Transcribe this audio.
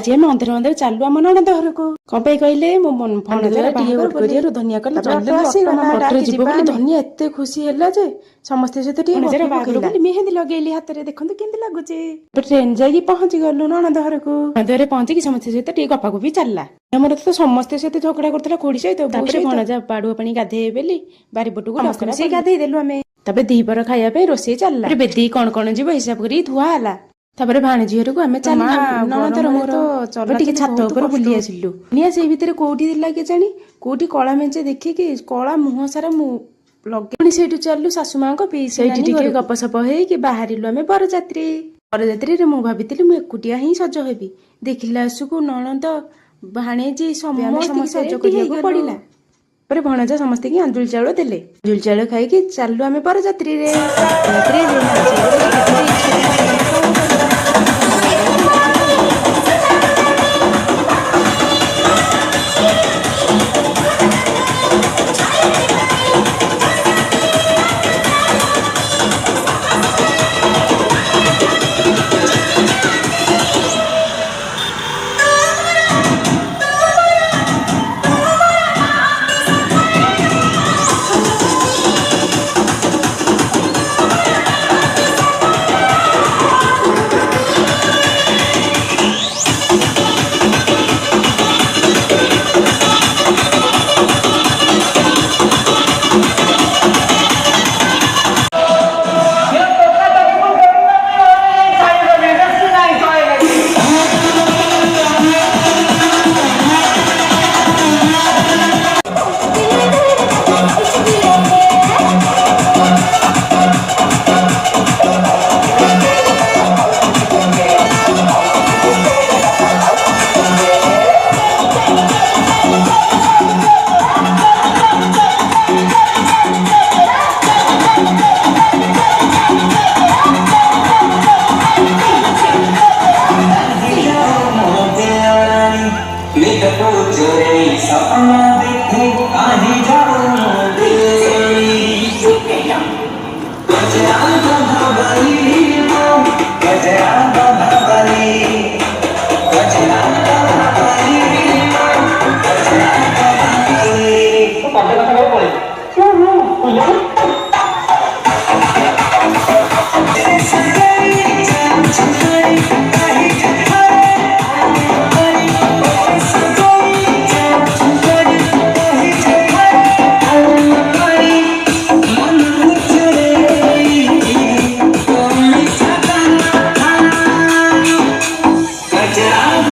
जे मंदिर मंदिर चालू आम नणंद घरको कौन पे कहले मो मन फोन द्वारा बाहागर करियारु धनिया कहले जल्दी आसीगला डाकी जीव बोली धनिया एते खुशी होला जे समस्त सहित टिके गपी पकेला बोली मेहंदी लगेली हाथ रे देखंतु केंदी लागुचे ट्रेन जाई पहुंची गलु नणंद घरको मंदिर पहुंची कि समस्त सहित टिके गपा गपी चलला हमर तो समस्त सहित झगड़ा करतला कोडी सहित तापरे भणजा पाडुआ पानी गाधे बेली बारी पटु को डकरा से गाधे देलु हमें तबे दीपर खाया पे रोसे चलला बेदी कोन कोन जीव हिसाब करी धुआ हला तापरे भाणे झिहरु को हमें चल नणंदर मोर चल टिके छात ऊपर बुली आसिलु निया से भीतर कोठी दिला के जानी कोठी कळा मेंचे देखि कि कळा मुह सारा मु लगे सेठु चललु सासु मां को पी सेठी टिके गपसप हे कि बाहरिलु हमें बरजात्री रे मु भाबितिलि मु एकुटिया ही सज हेबी देखिला सुकु नणंद भाणे जी समस्त सज करिया पड़िला पर भणजा समस्त की अंजुल चाउल देले अंजुल चाउल खाई कि चललु हमें बरजात्री रे गजरा